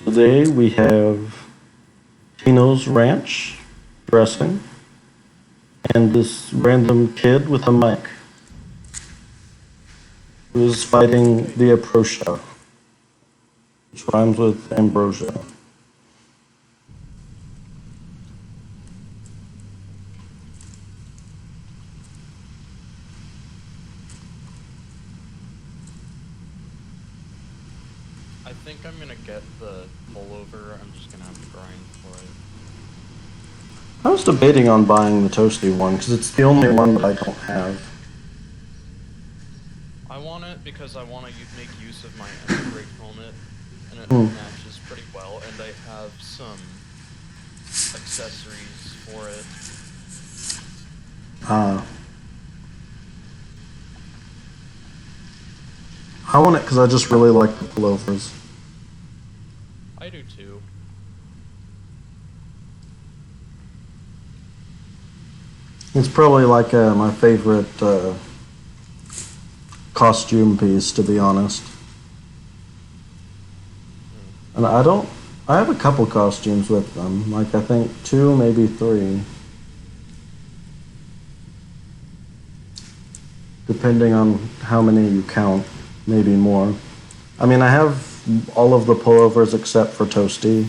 Today we have Tino's Ranch dressing and this random kid with a mic who is fighting the Aprosia, which rhymes with ambrosia. I think I'm gonna get the pullover. I'm just gonna have to grind for it. I was debating on buying the toasty one because it's the only one that I don't have. I want it because I want to make use of my break helmet, and it matches pretty well, and I have some accessories for it. I want it because I just really like the pullovers. I do too. It's probably like my favorite costume piece, to be honest. And I have a couple costumes with them. Like, I think 2, maybe 3. Depending on how many you count, maybe more. I mean, I have all of the pullovers except for Toasty,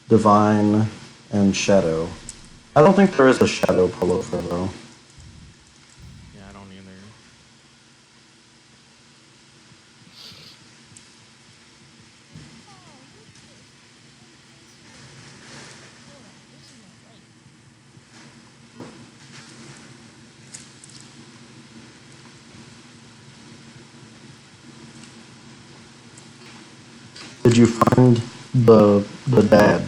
Divine, and Shadow. I don't think there is a Shadow pullover, though. Yeah, I don't either. Did you find the dad?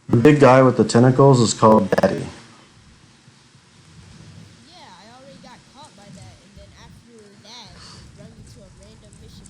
The big guy with the tentacles is called Daddy. Yeah, I already got caught by that, and then after that, it brought me to a random mission.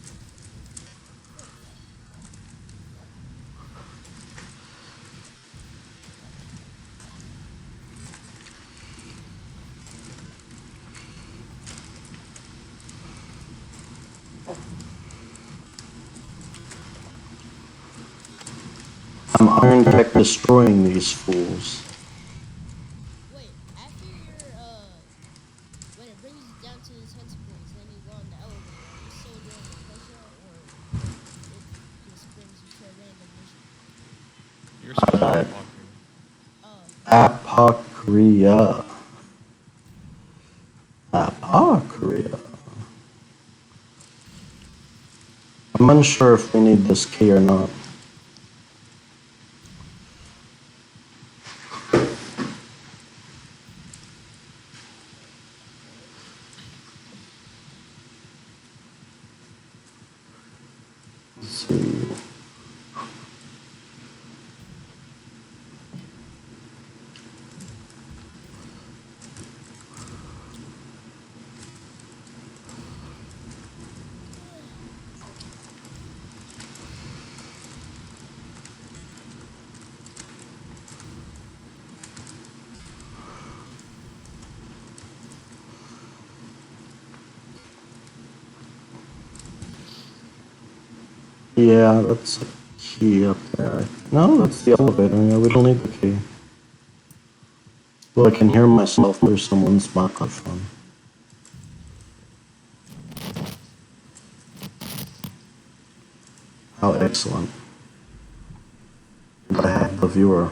I'm Iron Tech destroying these fools. Wait, after when it brings you down to the tentacles, then you go on the elevator, are you still doing the pressure, or it just brings you to a random mission? You're still talking. Apocria. Apocria. I'm unsure if we need this key or not. Let's see. Yeah, that's a key up there. No, that's the elevator. Yeah, we don't need the key. Well, I can hear myself through someone's microphone. How excellent. I have the viewer,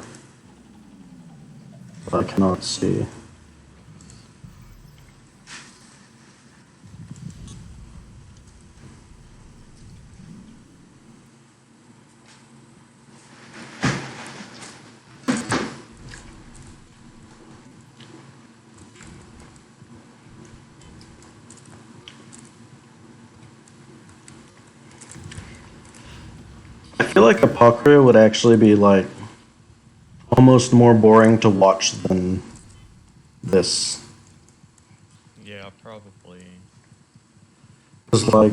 but I cannot see. I feel like Apocrypha would actually be like almost more boring to watch than this. Yeah, probably. Because, like,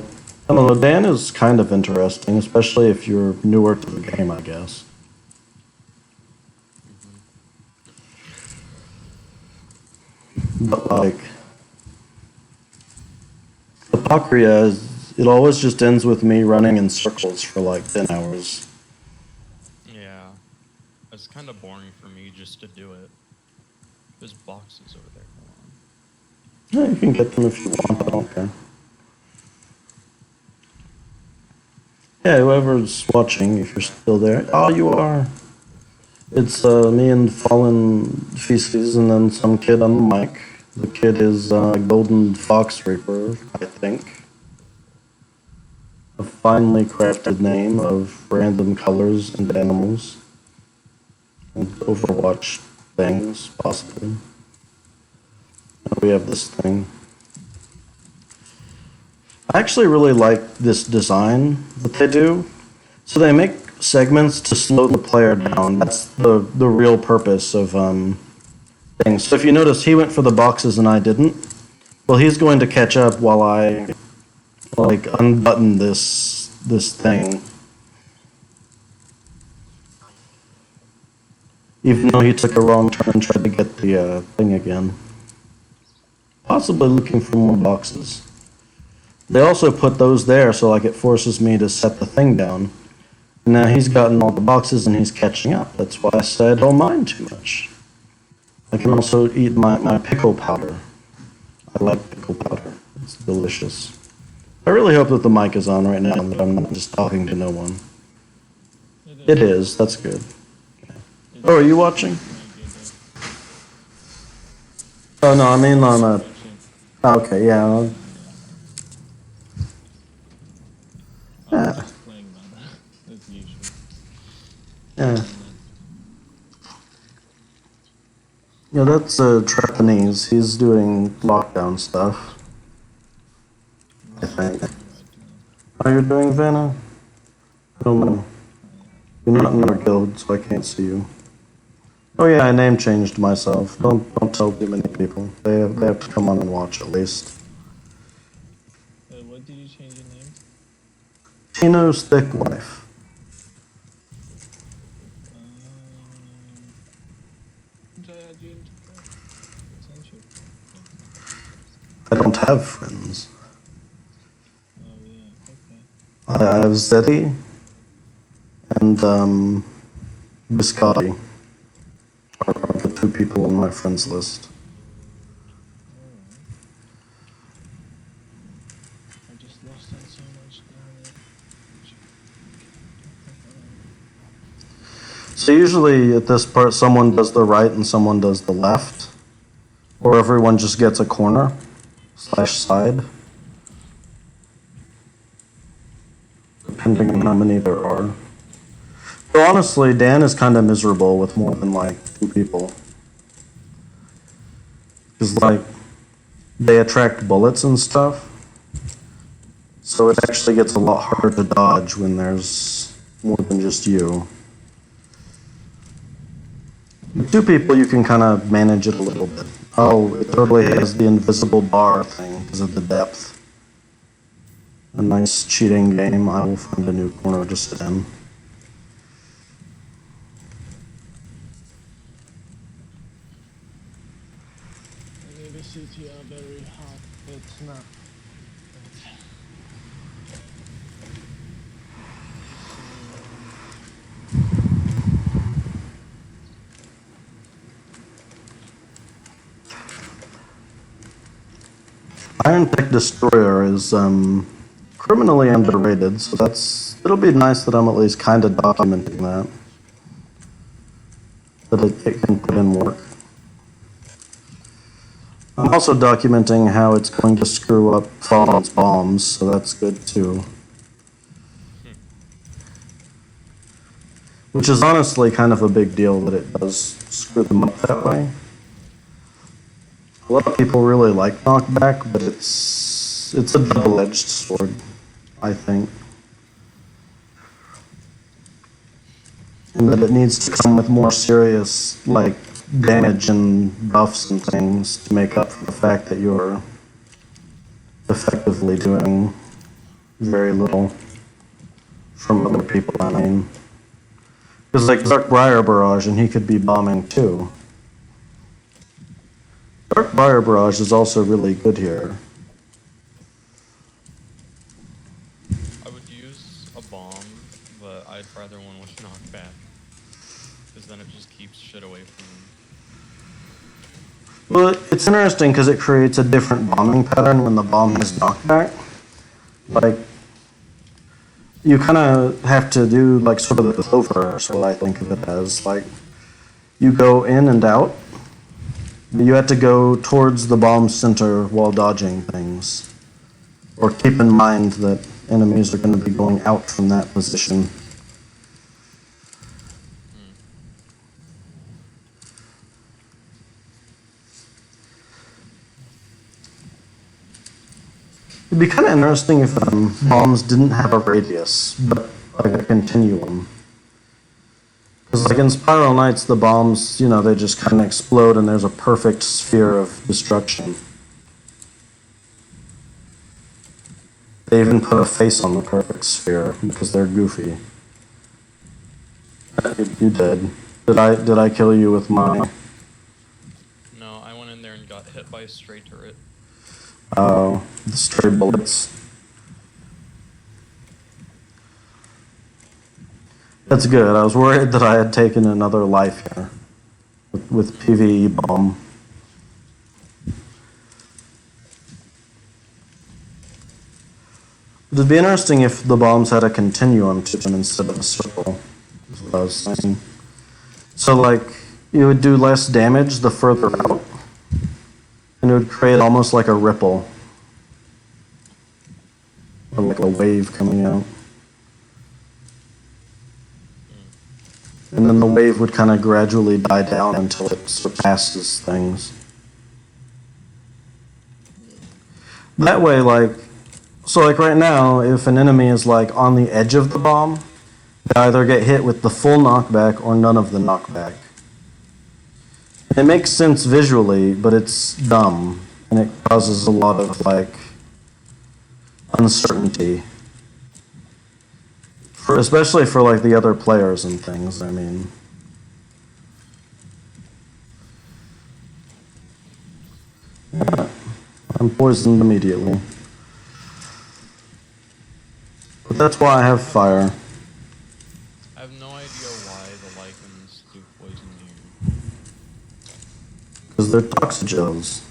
I don't know, DaN is kind of interesting, especially if you're newer to the game, I guess. But, like, Apocrypha it always just ends with me running in circles for like 10 hours. Yeah. It's kind of boring for me just to do it. There's boxes over there. Hold on. Yeah, you can get them if you want, I don't care. Yeah, whoever's watching, if you're still there. Oh, you are. It's me and Fallen Feces and then some kid on the mic. The kid is Golden Fox Reaper, I think. A finely crafted name of random colors and animals. And Overwatch things, possibly. And we have this thing. I actually really like this design that they do. So they make segments to slow the player down. That's the real purpose of things. So if you notice, he went for the boxes and I didn't. Well, he's going to catch up while I like unbutton this thing. Even though he took a wrong turn and tried to get the thing again. Possibly looking for more boxes. They also put those there so like it forces me to set the thing down. And now he's gotten all the boxes and he's catching up. That's why I said I don't mind too much. I can also eat my pickle powder. I like pickle powder. It's delicious. I really hope that the mic is on right now and that I'm not just talking to no one. It is. That's good. Oh, are you watching? Oh, no, I mean on a... Oh, okay, yeah. Yeah. Yeah. Yeah, that's Japanese. He's doing lockdown stuff. I think. How are you doing, Vanna? I don't know. You're not in our guild, so I can't see you. Oh yeah, I name changed myself. Don't tell too many people. They have to come on and watch at least. What did you change your name? Tino's thick wife. I don't have friends. Oh yeah, okay. I have Zeddy and Biscotti are the two people on my friends list. I just lost that so much down there. So usually at this part, someone does the right and someone does the left, or everyone just gets a corner / side, depending on how many there are. So honestly, DaN is kind of miserable with more than like 2 people. Because like, they attract bullets and stuff. So it actually gets a lot harder to dodge when there's more than just you. With 2 people, you can kind of manage it a little bit. Oh, it totally has the invisible bar thing because of the depth. A nice cheating game. I will find a new corner to sit in. Maybe CTR very hot. It's not. Iron Tech Destroyer is criminally underrated, so it'll be nice that I'm at least kind of documenting that. That it can put in work. I'm also documenting how it's going to screw up Fallout's bombs, so that's good too. Which is honestly kind of a big deal that it does screw them up that way. A lot of people really like knockback, but it's a double-edged sword, I think. And that it needs to come with more serious, like, damage and buffs and things to make up for the fact that you're effectively doing very little from other people, I mean. Because like Dark Briar Barrage, and he could be bombing too. Dark Briar Barrage is also really good here. use a bomb, but I'd rather one with knockback. Because then it just keeps shit away from them. Well, it's interesting because it creates a different bombing pattern when the bomb has knockback. Like, you kind of have to do like sort of the clover, is what I think of it as. Like, you go in and out. You have to go towards the bomb center while dodging things. Or keep in mind that enemies are going to be going out from that position. It'd be kind of interesting if bombs didn't have a radius, but like a continuum. Because like in Spiral Knights, the bombs, you know, they just kind of explode and there's a perfect sphere of destruction. They even put a face on the perfect sphere because they're goofy. You did. Did I kill you with my... No, I went in there and got hit by a stray turret. Oh, the stray bullets. That's good. I was worried that I had taken another life here with PvE bomb. It'd be interesting if the bombs had a continuum to them instead of a circle, is what I was saying. So, like, you would do less damage the further out, and it would create almost like a ripple, or like a wave coming out. And then the wave would kind of gradually die down until it surpasses things. That way, like, so like right now, if an enemy is like on the edge of the bomb, they either get hit with the full knockback or none of the knockback. It makes sense visually, but it's dumb, and it causes a lot of like uncertainty. Especially for like the other players and things, I mean. Yeah, I'm poisoned immediately. But that's why I have fire. I have no idea why the lichens do poison you. Because they're toxigels.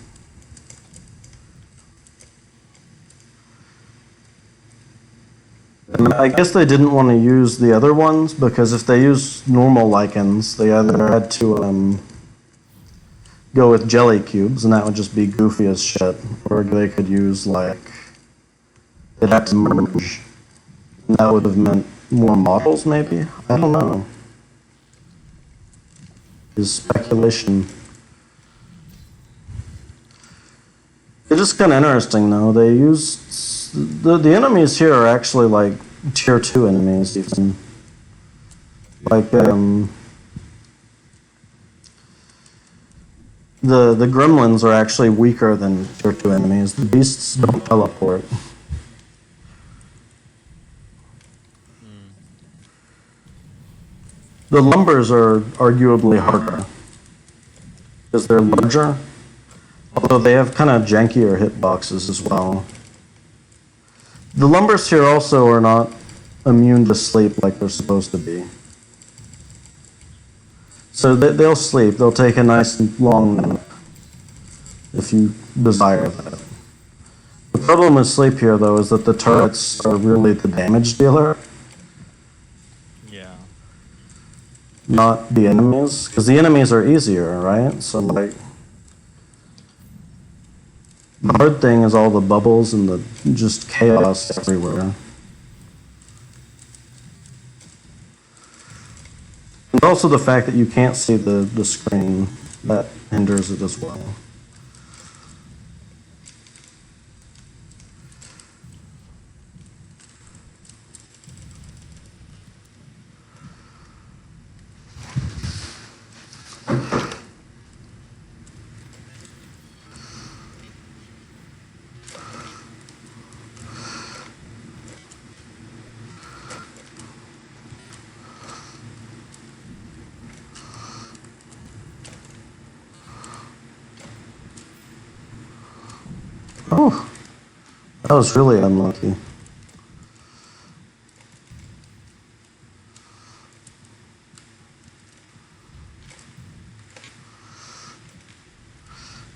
And I guess they didn't want to use the other ones, because if they use normal lichens, they either had to go with jelly cubes, and that would just be goofy as shit, or they could use, like, they'd have to merge. And that would have meant more models, maybe? I don't know. Is speculation. It's just kind of interesting, though. They used... The enemies here are actually, like, tier 2 enemies, even. Like, the gremlins are actually weaker than tier 2 enemies. The beasts don't teleport. The lumbers are arguably harder, because they're larger, although they have kind of jankier hitboxes as well. The lumbers here also are not immune to sleep like they're supposed to be. So they'll sleep, they'll take a nice long nap, if you desire that. The problem with sleep here, though, is that the turrets are really the damage dealer. Yeah. Not the enemies, because the enemies are easier, right? So, like, the hard thing is all the bubbles and the just chaos everywhere. And also the fact that you can't see the screen, that hinders it as well. Oh, that was really unlucky.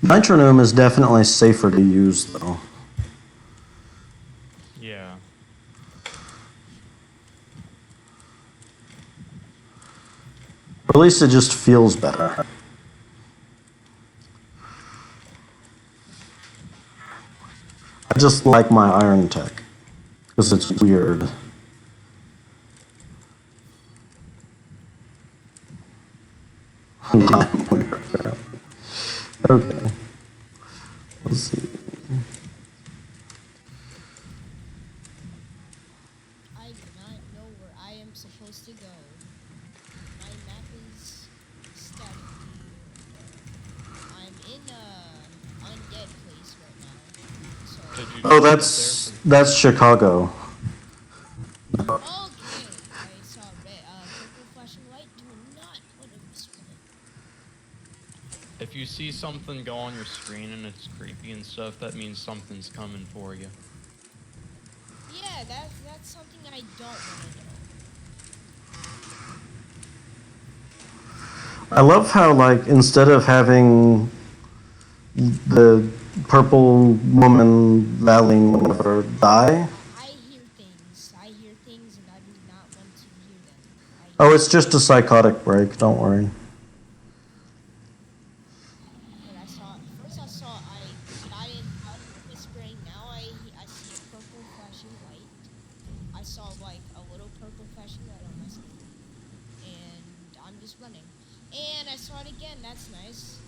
Nitronome is definitely safer to use, though. Yeah. Or at least it just feels better. I just like my Iron Tech, because it's weird. Okay. Let's see. I do not know where I am supposed to go. My map is static. I'm in a undead place right now. So Did you Oh, just get there that's Chicago. okay, I saw red, purple flashing light. Do not put a whisper. If you see something go on your screen and it's creepy and stuff, that means something's coming for you. Yeah, that's something I don't want to know. I love how, like, instead of having the purple woman, Valley, whatever, die. I hear things. I hear things, and I do not want to hear them. Oh, it's just a psychotic break, don't worry. But I saw first. I got in out of whispering. Now I see a purple flashing light. I saw like a little purple flashing light on my screen, and I'm just running. And I saw it again. That's nice.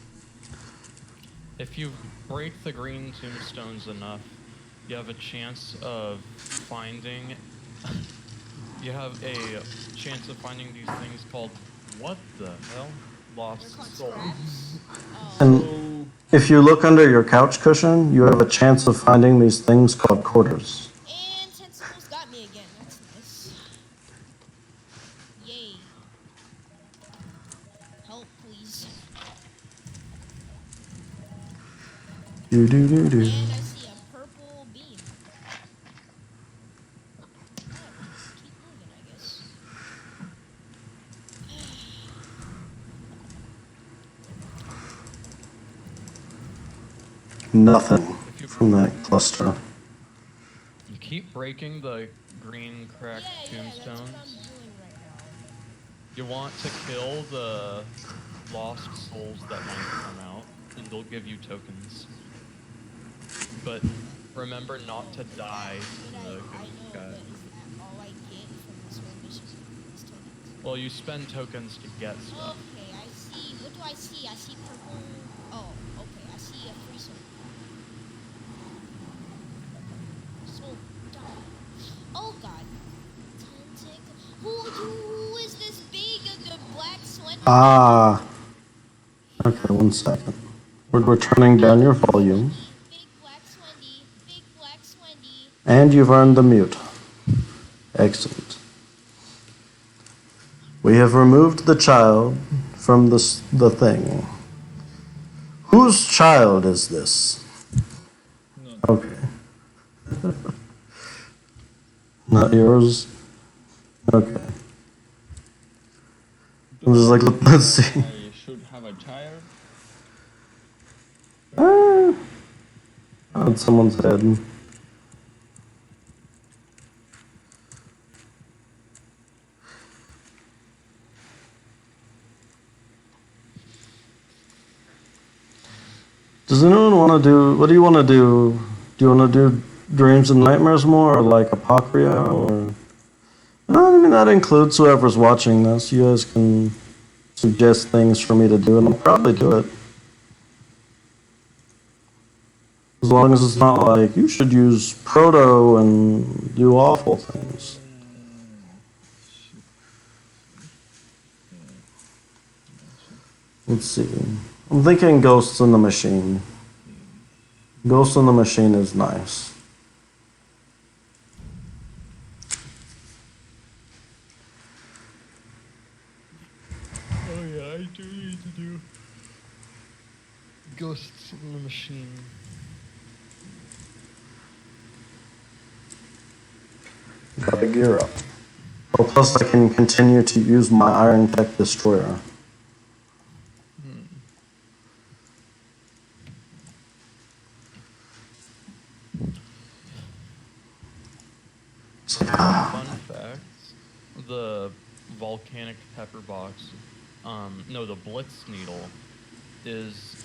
If you break the green tombstones enough, you have a chance of finding. You have a chance of finding these things called what the hell? They're Lost called souls. scraps. And if you look under your couch cushion, you have a chance of finding these things called quarters. And tentacles got me again. That's nice. Yay. Help, please. Do. And I see a purple beam. Oh, keep moving, I guess. Nothing from that cluster. You keep breaking the green cracked Yeah, that's what I'm tombstones. doing right now. You want to kill the lost souls that might come out, and they'll give you tokens. But remember not to die But to the I good know, guy. but is that all I get from this whole mission? These tokens? Well, you spend tokens to get stuff. Okay, I see. What do I see? I see purple. Oh, okay. I see a free soul. Soul, die. Oh God. Who is this big? The black sweater? Ah. Okay, 1 second. We're turning down your volume. Big black Swendy. Big black Swendy. And you've earned the mute. Excellent. We have removed the child from the thing. Whose child is this? No. Okay. Not yours? Okay. I was like, let's see. I should have a child. On someone's head. Does anyone want to do, what do you want to do? Do you want to do dreams and nightmares more, or like Apocrypha, or? I mean, that includes whoever's watching this. You guys can suggest things for me to do, and I'll probably do it. As long as it's not like, you should use Proto and do awful things. Let's see. I'm thinking Ghosts in the Machine. Ghosts in the Machine is nice. Oh yeah, I do need to do Ghosts in the Machine. Gotta gear up. Oh, plus I can continue to use my Iron Tech Destroyer. Fun fact: the volcanic pepper box, no, the blitz needle is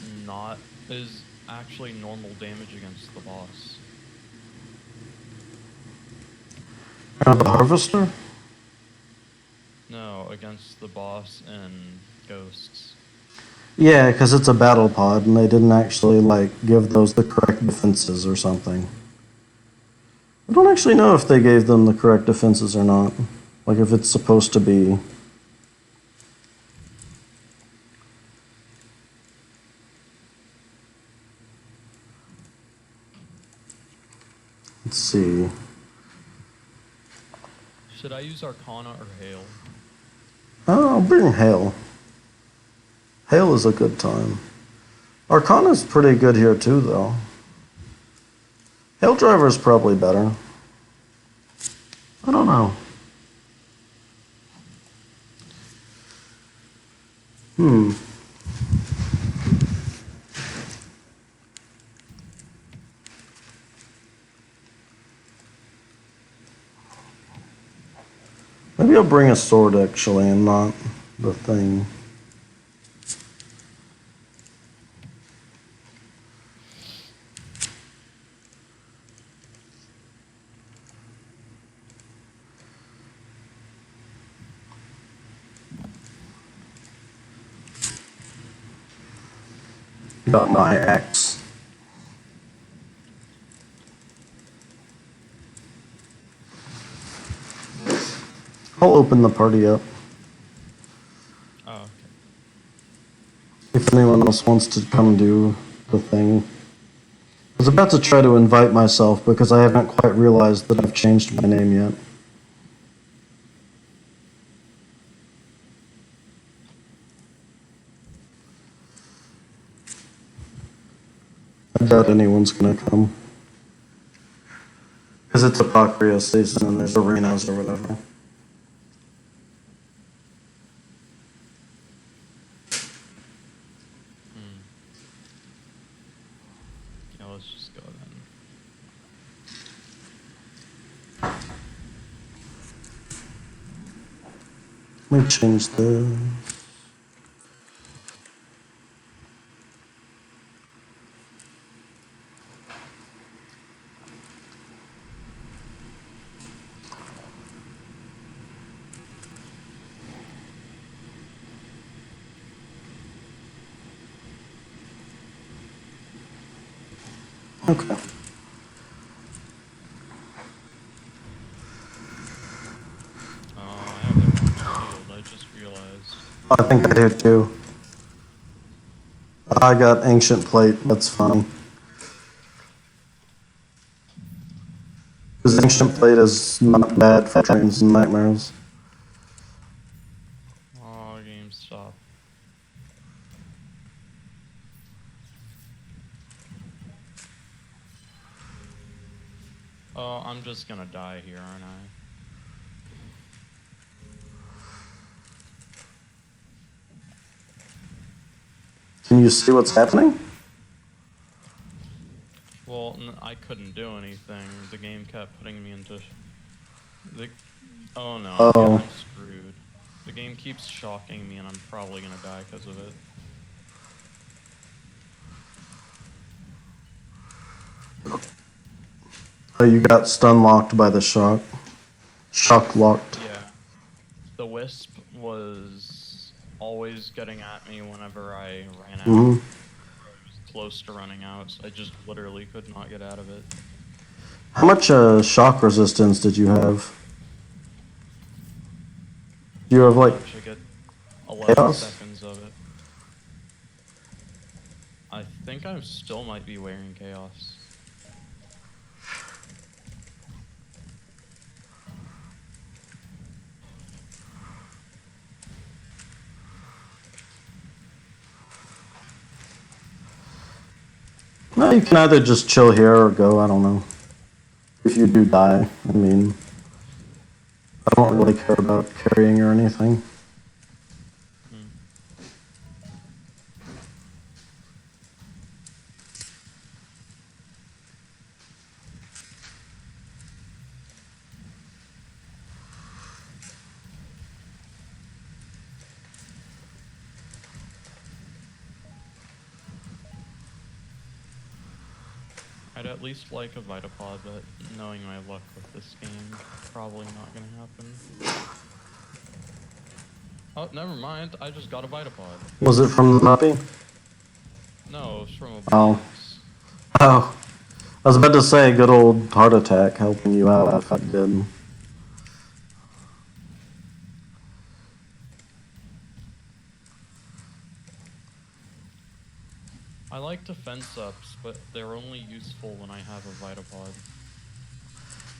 actually normal damage against the boss. The harvester? No, against the boss and ghosts. Yeah, because it's a battle pod, and they didn't actually like give those the correct defenses or something. I don't actually know if they gave them the correct defenses or not. Like if it's supposed to be. Let's see. Should I use Arcana or Hail? Oh, I'll bring Hail. Hail is a good time. Arcana's pretty good here too, though. Hail Driver is probably better. I don't know. Maybe I'll bring a sword actually, and not the thing. Got my axe. I'll open the party up. Oh, okay. If anyone else wants to come do the thing. I was about to try to invite myself because I haven't quite realized that I've changed my name yet. I doubt anyone's gonna come. Because it's Apocrypha season and there's arenas or whatever. Yeah, let's just go then. Let me change the... Okay. I have the wrong shield, I just realized. I think I do too. I got Ancient Plate, that's fine. Because Ancient Plate is not bad for dreams and nightmares. Oh, game stop. Oh, I'm just gonna die here, aren't I? Can you see what's happening? Well, I couldn't do anything. The game kept putting me into... Oh no, Oh. yeah, I'm screwed. The game keeps shocking me and I'm probably gonna die because of it. Oh, you got stun locked by the shock. Shock locked. Yeah. The wisp was always getting at me whenever I ran out. Mm-hmm. I was close to running out, so I just literally could not get out of it. How much shock resistance did you have? Do you have like... I get 11 chaos? seconds of it. I think I still might be wearing chaos. No, you can either just chill here or go, I don't know. If you do die, I mean... I don't really care about carrying or anything. I'd at least like a Vitapod, but knowing my luck with this game, probably not gonna happen. Oh, never mind. I just got a Vitapod. Was it from the puppy? No, it was from a Oh. box. Oh. I was about to say, good old heart attack helping you out if I did. I like defense ups, but they're only useful when I have a Vitapod.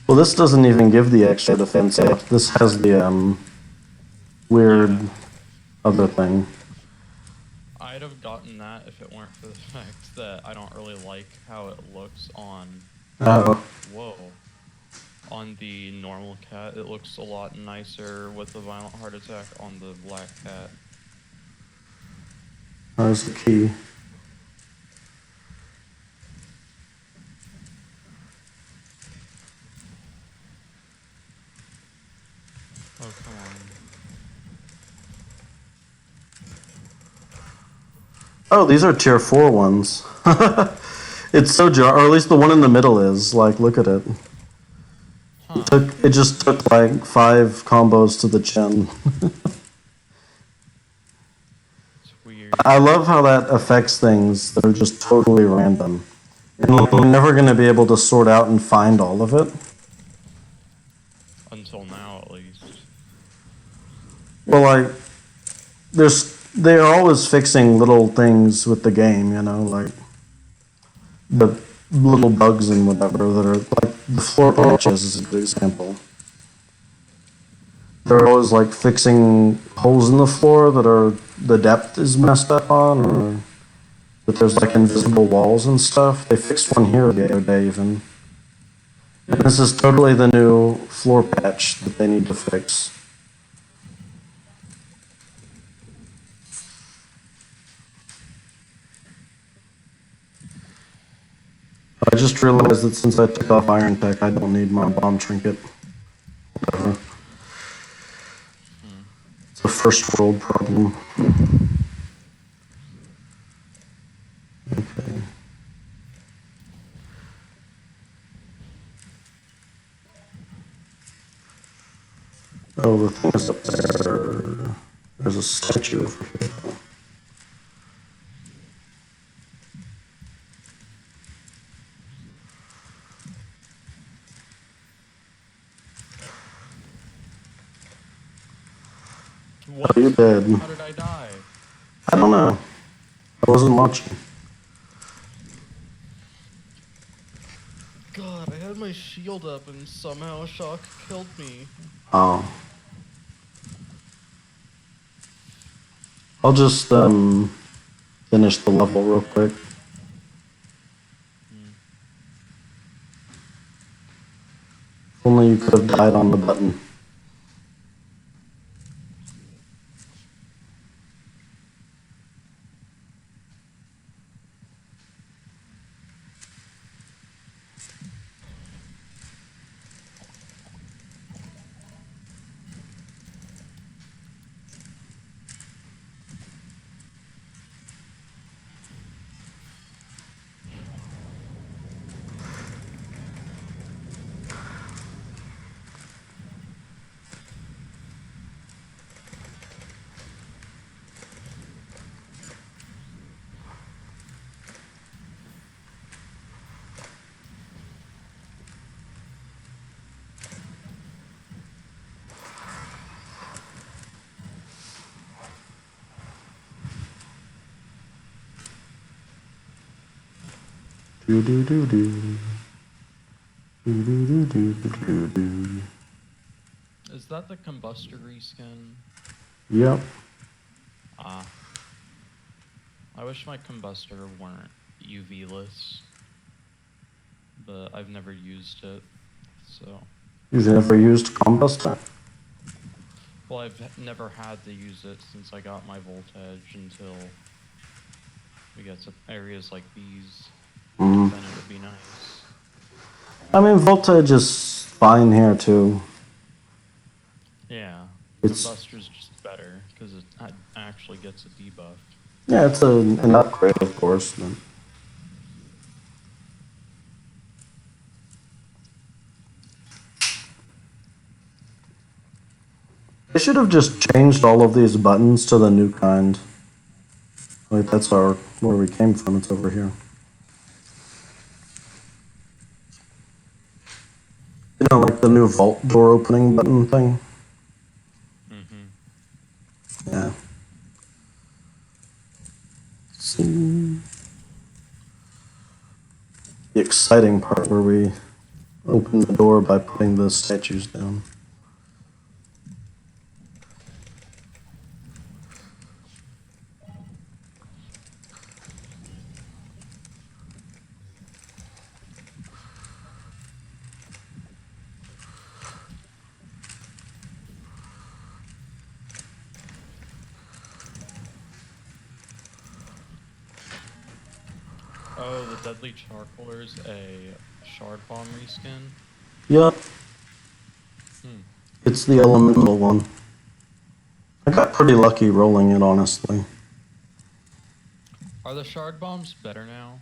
Well, this doesn't even give the extra defense up. This has the, weird other thing. I'd have gotten that if it weren't for the fact that I don't really like how it looks on... Oh. Whoa. On the normal cat, it looks a lot nicer with the violent heart attack on the black cat. There's the key. Oh, come on. Oh, these are tier 4 ones. It's so or at least the one in the middle is. Like, look at it. Huh. It just took like 5 combos to the chin. It's weird. I love how that affects things that are just totally random. And we're never going to be able to sort out and find all of it. Until now, at least. Well, like, they're always fixing little things with the game, you know, like the little bugs and whatever that are, like, the floor patches is a good example. They're always, like, fixing holes in the floor that are, the depth is messed up on, or that there's, like, invisible walls and stuff. They fixed one here the other day, even. And this is totally the new floor patch that they need to fix. I just realized that since I took off Iron Tech, I don't need my bomb trinket. Whatever. It's a first world problem. Okay. Oh, the thing is up there. There's a statue over here. What? Are you dead? How did I die? I don't know. I wasn't watching. God, I had my shield up and somehow shock killed me. Oh. I'll just, finish the level real quick. If only you could have died on the button. Do do do do. Do do do do do do. Is that the combustor reskin? Yep. Ah. I wish my combustor weren't UV-less, but I've never used it, so... You've never used combustor? Well, I've never had to use it since I got my voltage until we get to areas like these. Then it would be nice. I mean, voltage is fine here too. Yeah, It's- combustor's just better, because it actually gets a debuff. Yeah, it's an upgrade, of course. But They should have just changed all of these buttons to the new kind. Wait, that's where we came from. It's over here. You know, like the new vault door opening button thing? Mm-hmm. Yeah. See. The exciting part where we open the door by putting the statues down. Oh, the Deadly Charcoaler's a Shard Bomb reskin? Yep, Hmm. it's the elemental one. I got pretty lucky rolling it, honestly. Are the Shard Bombs better now?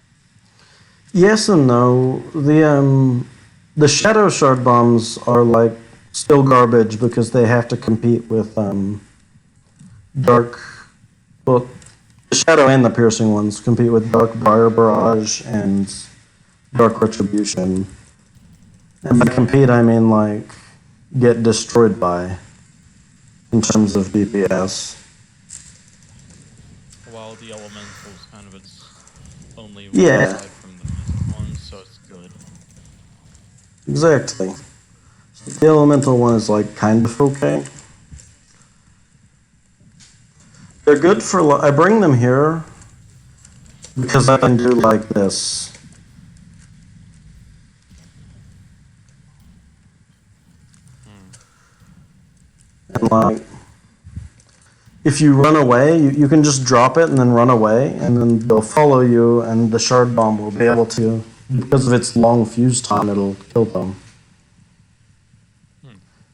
Yes and no. The shadow shard bombs are like still garbage because they have to compete with dark. Well, the shadow and the piercing ones compete with dark briar barrage and dark retribution. And by compete, I mean like get destroyed by in terms of DPS. While the Elemental's kind of its only one Yeah. aside from the Mystic ones, so it's good. Exactly. So the elemental one is like kind of okay. They're good for. I bring them here because I can do like this. And like, if you run away, you can just drop it and then run away, and then they'll follow you, and the shard bomb will be able to, because of its long fuse time, it'll kill them.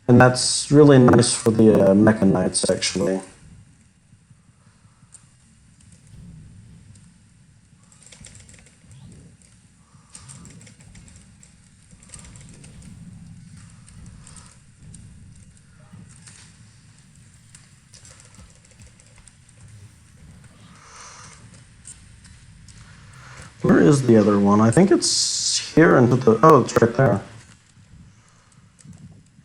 And that's really nice for the Mecha Knights, actually. Where is the other one? I think it's here into the. Oh, it's right there.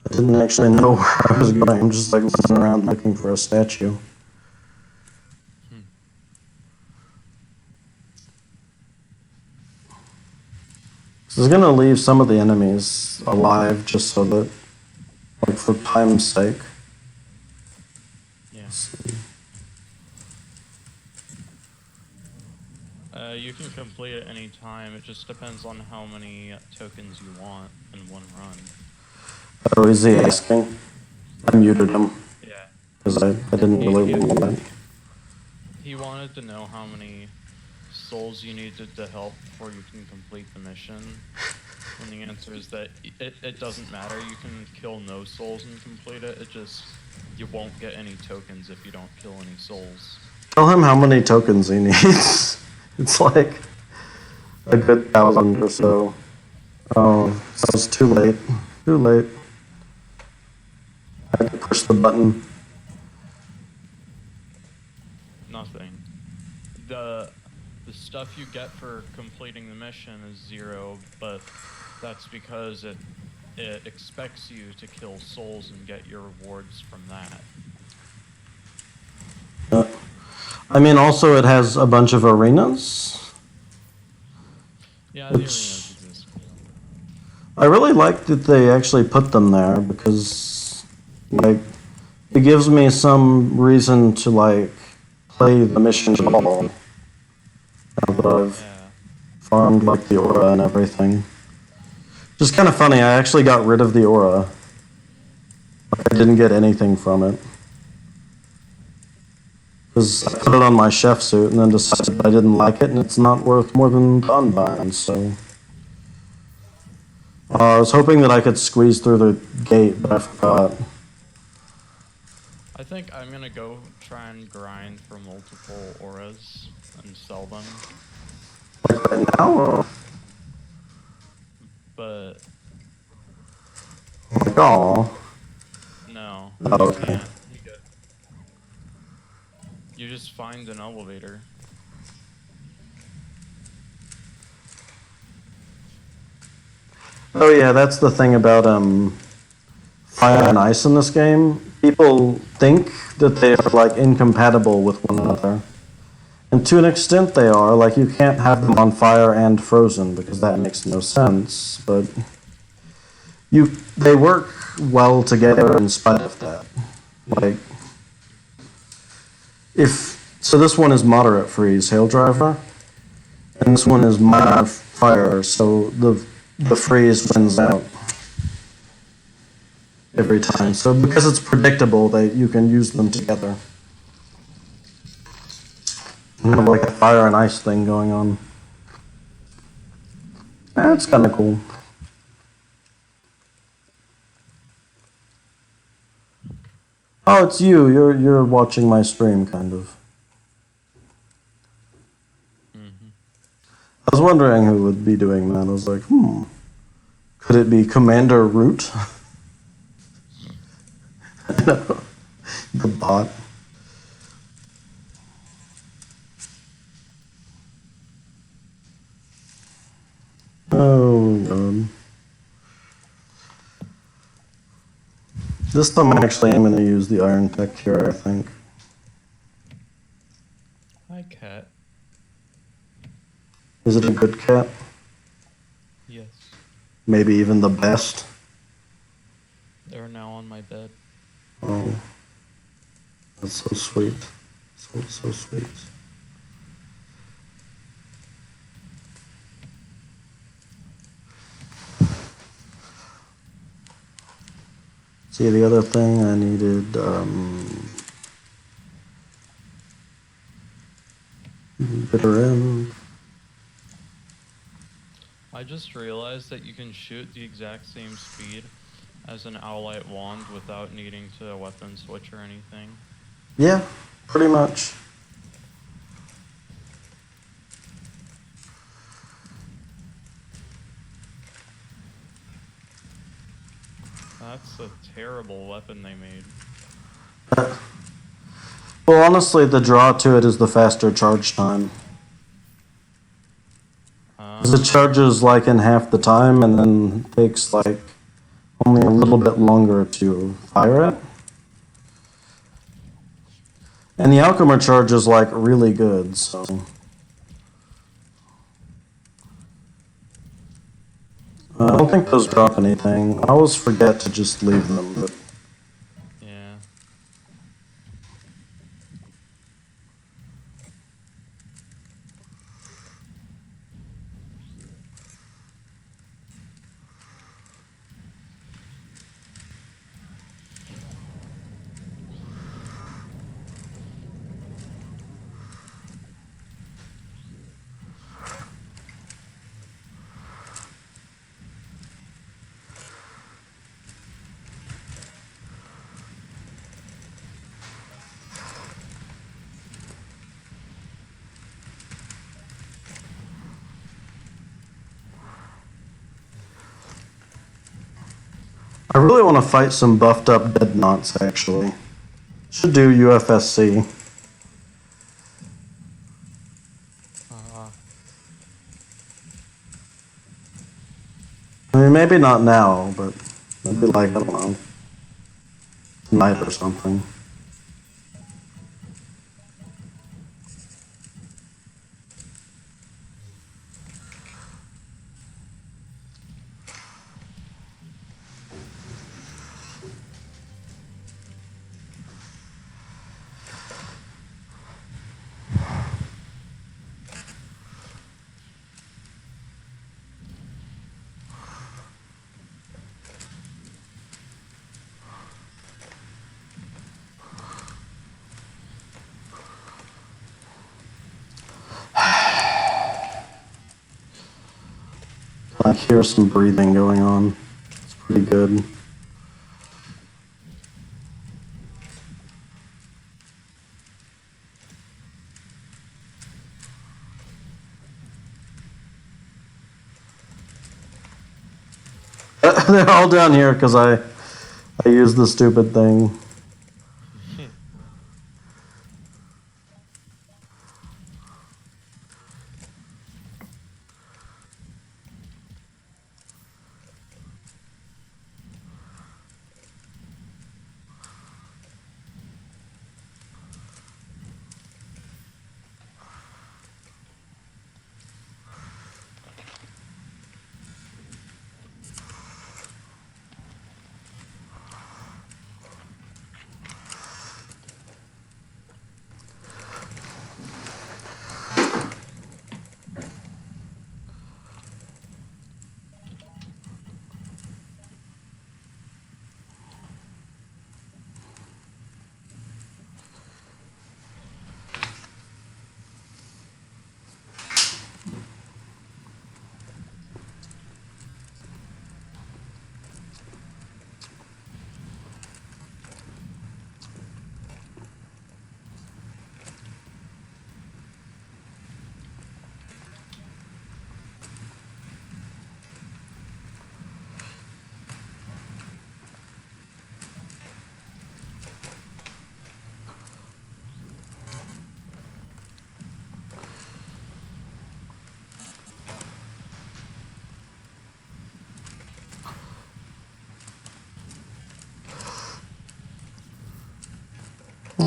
I didn't actually know where I was going. I'm just like looking around looking for a statue. So I was gonna leave some of the enemies alive just so that, like, for time's sake. Yeah. You can complete it any time. It just depends on how many tokens you want in one run. Oh, is he asking? I muted him Yeah. because I didn't really want that. He wanted to know how many souls you needed to help before you can complete the mission. And the answer is that it doesn't matter. You can kill no souls and complete it. It just, you won't get any tokens if you don't kill any souls. Tell him how many tokens he needs. It's like a good 1,000 or so. Oh, that was too late. Too late. I had to push the button. Nothing. The stuff you get for completing the mission is 0, but that's because it expects you to kill souls and get your rewards from that. I mean, also it has a bunch of arenas. Yeah, the arenas exist. I really like that they actually put them there because, like, it gives me some reason to, like, play the mission at all. Now that I've farmed, like, the aura and everything. Just kind of funny, I actually got rid of the aura. Like, I didn't get anything from it. Because I put it on my chef suit and then decided I didn't like it and it's not worth more than the Unbind, so. I was hoping that I could squeeze through the gate, but I forgot. I think I'm gonna go try and grind for multiple auras and sell them. Like right now, or? But Like, aw. no. Oh, okay. You just find an elevator. Oh yeah, that's the thing about fire and ice in this game. People think that they are like incompatible with one another. And to an extent they are. Like you can't have them on fire and frozen because that makes no sense. But they work well together in spite of that. Like so this one is moderate freeze, Hail Driver, and this one is minor fire, so the freeze wins out every time. So because it's predictable, you can use them together. You have like a fire and ice thing going on. That's kind of cool. Oh, it's you. You're watching my stream, kind of. I was wondering who would be doing that. I was like, could it be Commander Root? No, the bot. Oh god. This time actually I'm going to use the Iron Tech here, I think. Hi, cat. Is it a good cat? Yes. Maybe even the best? They're now on my bed. Oh. That's so sweet. So sweet. See, the other thing I needed, bitter end. I just realized that you can shoot the exact same speed as an Owlite wand without needing to weapon switch or anything. Yeah, pretty much. That's a terrible weapon they made. Well, honestly, the draw to it is the faster charge time. 'Cause it charges like in half the time and then takes like only a little bit longer to fire it. And the Alchemist charge is like really good, so. I don't think those drop anything. I always forget to just leave them, but. Yeah. I really want to fight some buffed up dead knots, actually. Should do UFSC. I mean, maybe not now, but maybe like, I don't know, tonight or something. I hear some breathing going on. It's pretty good. They're all down here because I use the stupid thing.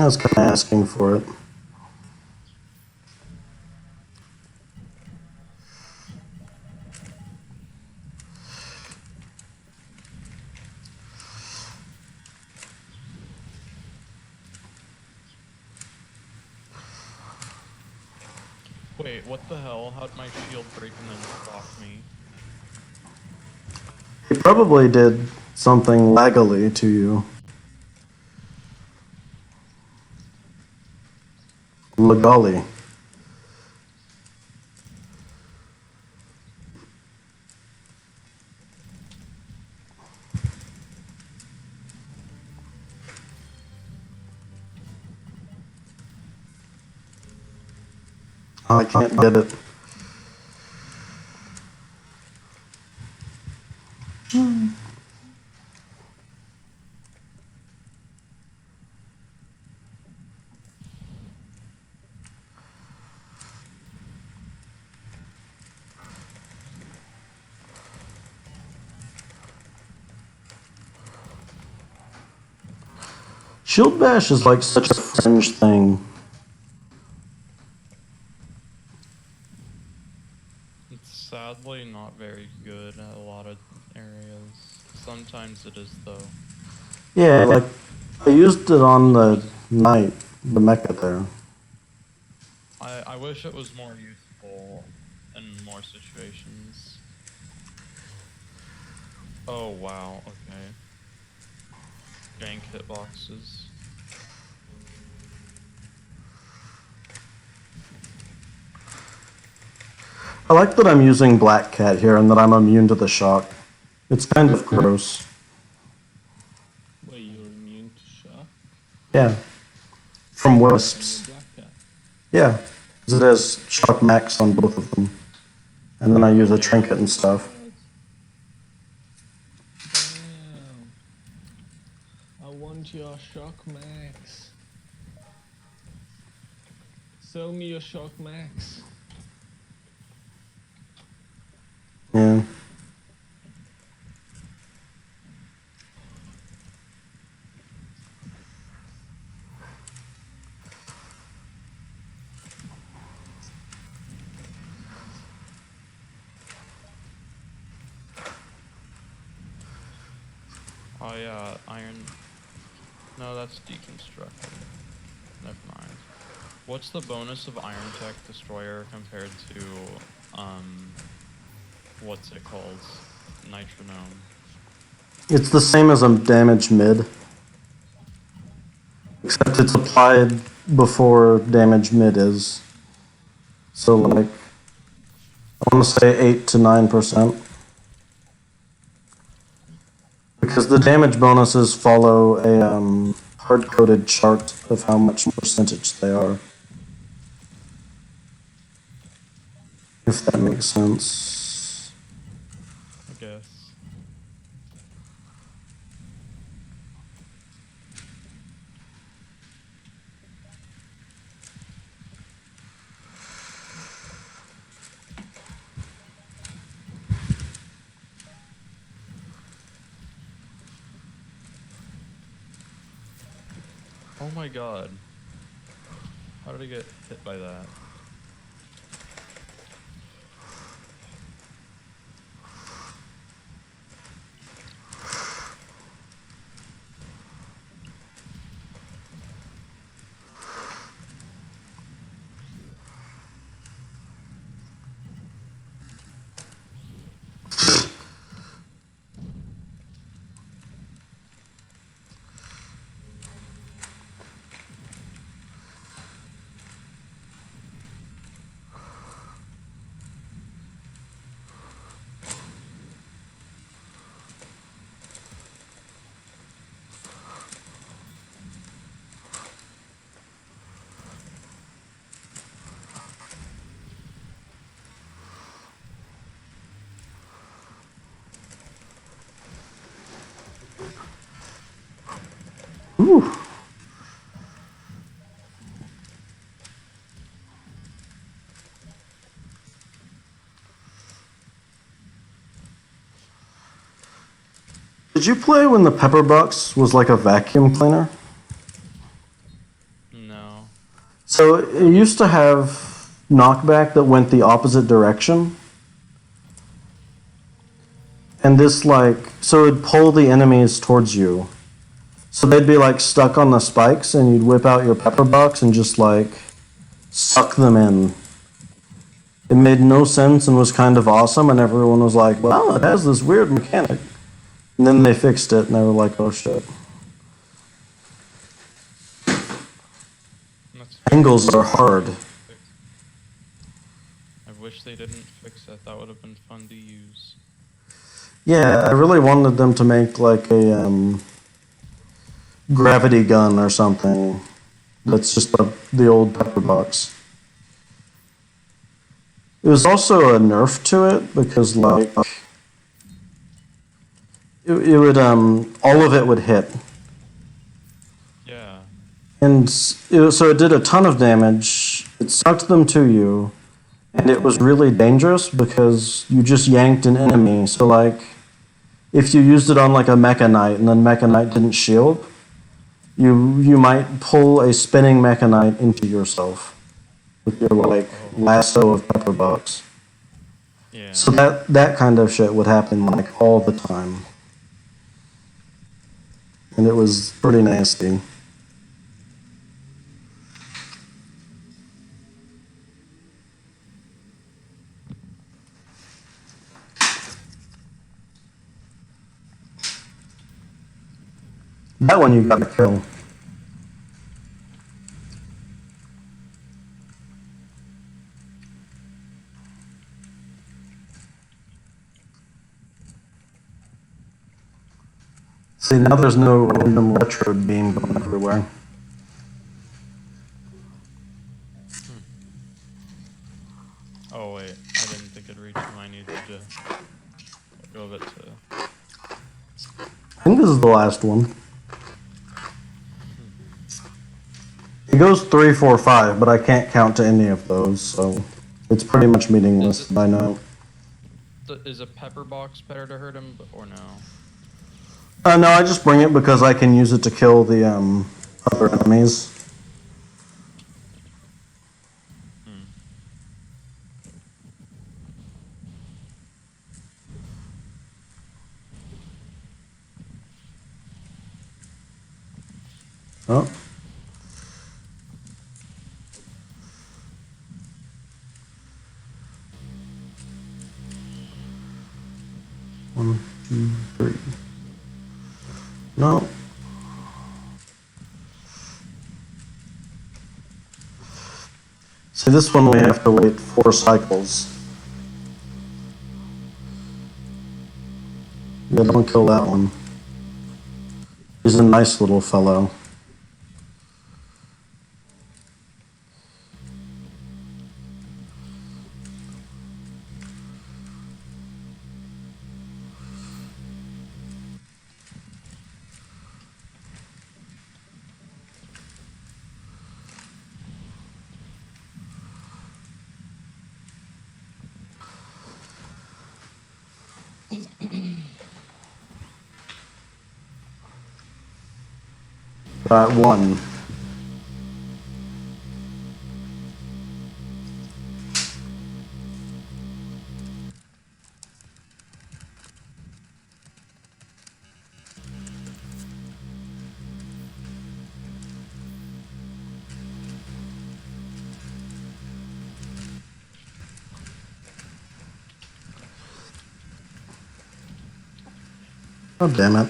I was kind of asking for it. Wait, what the hell? How'd my shield break and then block me? He probably did something laggily to you. Legally. I can't get it. Shield bash is like such a fringe thing. It's sadly not very good at a lot of areas. Sometimes it is though. Yeah, like I used it on the knight, the mecha there. I wish it was more useful in more situations. Oh wow, okay. Jank hitboxes. I like that I'm using Black Cat here and that I'm immune to the shock. It's kind of gross. Wait, you're immune to shock? Yeah. From From wisps. the black cat. Yeah. 'Cause it has shock max on both of them. And then I use a trinket and stuff. Damn. I want your shock max. Sell me your shock max. Yeah. Oh yeah, iron. No, that's deconstructed. Never mind. What's the bonus of Iron Tech Destroyer compared to, what's it called? Nitronome. It's the same as a damage mid. Except it's applied before damage mid is. So like, I want to say 8 to 9%. Because the damage bonuses follow a hard-coded chart of how much percentage they are. If that makes sense. I guess. Oh my god. How did I get hit by that? Ooh. Did you play when the pepper box was like a vacuum cleaner? So it used to have knockback that went the opposite direction. And this so it'd pull the enemies towards you. So they'd be like stuck on the spikes and you'd whip out your pepper box and just like suck them in. It made no sense and was kind of awesome and everyone was like, well, it has this weird mechanic. And then they fixed it and they were like, oh shit. That's Angles are hard. I wish they didn't fix it. That would have been fun to use. Yeah, I really wanted them to make like a gravity gun or something. That's just the old pepper box. It was also a nerf to it because like it would all of it would hit. Yeah. And so it did a ton of damage. It sucked them to you, and it was really dangerous because you just yanked an enemy. So like, if you used it on like a Mecha Knight and then Mecha Knight didn't shield, you might pull a spinning Mecha Knight into yourself with your like lasso of pepper box. Yeah. So that kind of shit would happen like all the time, and it was pretty nasty. That one you gotta kill. See, now there's no random retro beam going everywhere. Oh wait, I didn't think it reached him. I needed to move it to. I think this is the last one. It goes 3, 4, 5, but I can't count to any of those, so it's pretty much meaningless by now. Is a pepper box better to hurt him or no? No, I just bring it because I can use it to kill the other enemies. Oh. One, 2, 3. No. See, this one we have to wait 4 cycles. Yeah, don't kill that one. He's a nice little fellow. One. Oh, damn it.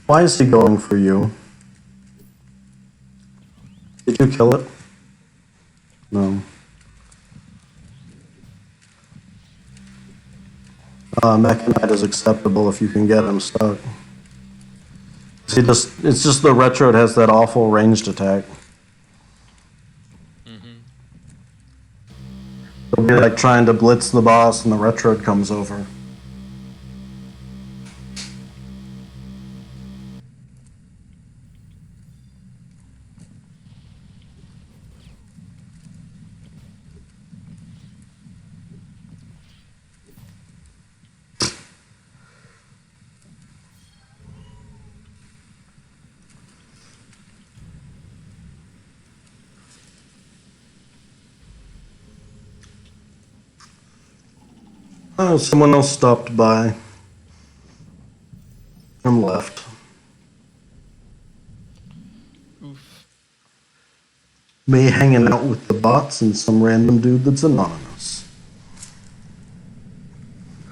Why is he going for you? Did you kill it? No. Mechanite is acceptable if you can get him stuck. It's just the retro, it has that awful ranged attack. It'll be like trying to blitz the boss and the retro comes over. Oh, someone else stopped by. I'm left. Oof. Me hanging out with the bots and some random dude that's anonymous.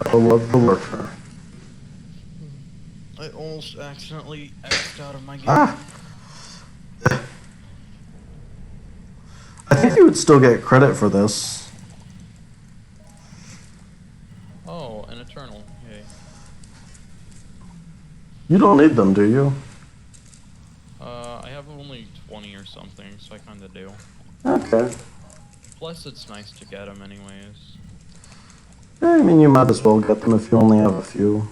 I love the lurker. I almost accidentally X'd out of my game. Ah! I think you would still get credit for this. Oh, an Eternal. Yay. You don't need them, do you? I have only 20 or something, so I kinda do. Okay. Plus, it's nice to get them anyways. Yeah, I mean, you might as well get them if you only have a few.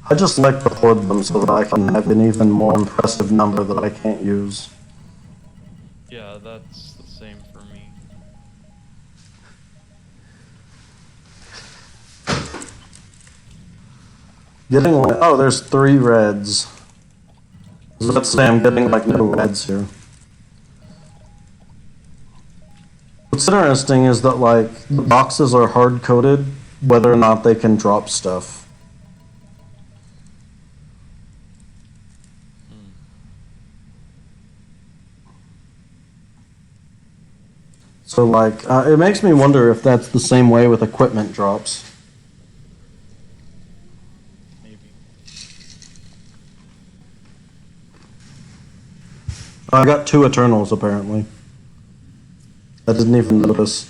I just like to hoard them so that I can have an even more impressive number that I can't use. Yeah, that's the same for me. Getting like, oh, there's 3 reds. Let's say I'm getting like no reds here. What's interesting is that like the boxes are hard coded whether or not they can drop stuff. So like it makes me wonder if that's the same way with equipment drops. Maybe. I got 2 Eternals apparently. I didn't even notice.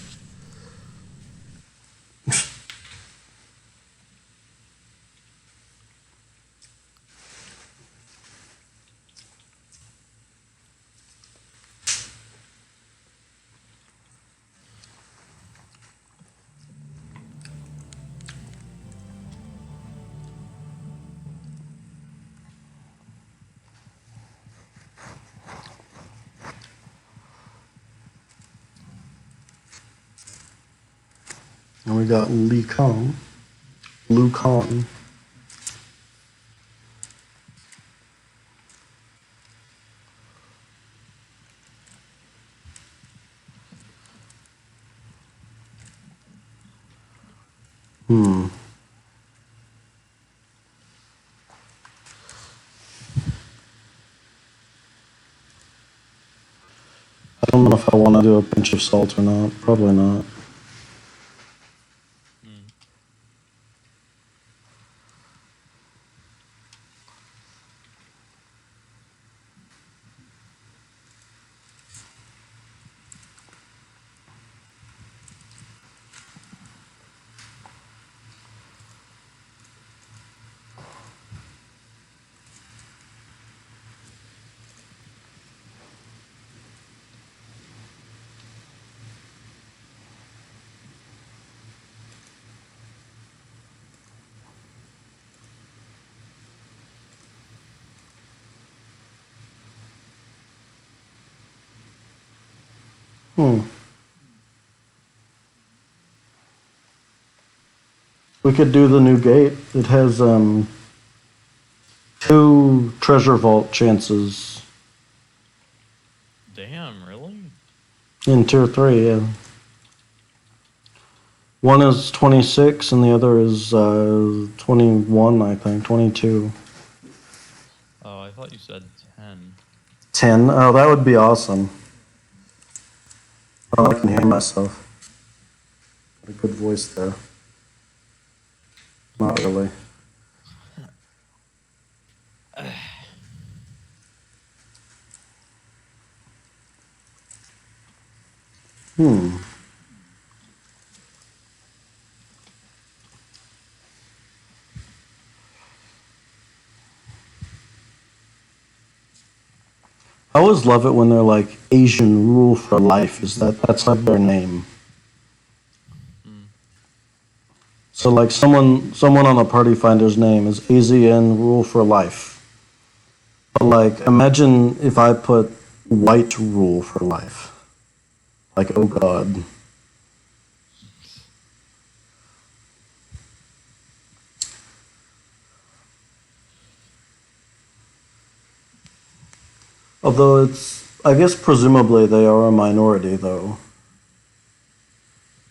And we got Lee Kong. Liu Kong. I don't know if I want to do a pinch of salt or not. Probably not. We could do the new gate. It has 2 treasure vault chances Damn, really? in tier 3. Yeah. One is 26 and the other is 21, I think. 22. Oh, I thought you said 10. 10. Oh, that would be awesome. Oh, I can hear myself. Got a good voice there. Not really. I always love it when they're like Asian rule for life. That's like their name. So like someone on a party finder's name is AZN rule for life. But like imagine if I put white rule for life. Like oh god. Although I guess presumably they are a minority though.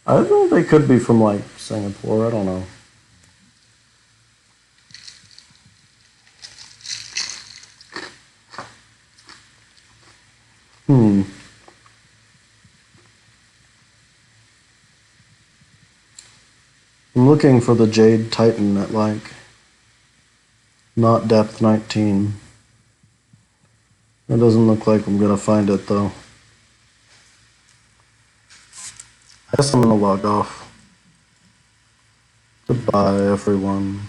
I think they could be from like Singapore. I don't know. Hmm. I'm looking for the Jade Titan at like not depth 19. It doesn't look like I'm gonna find it though. I guess I'm gonna log off. Goodbye, everyone.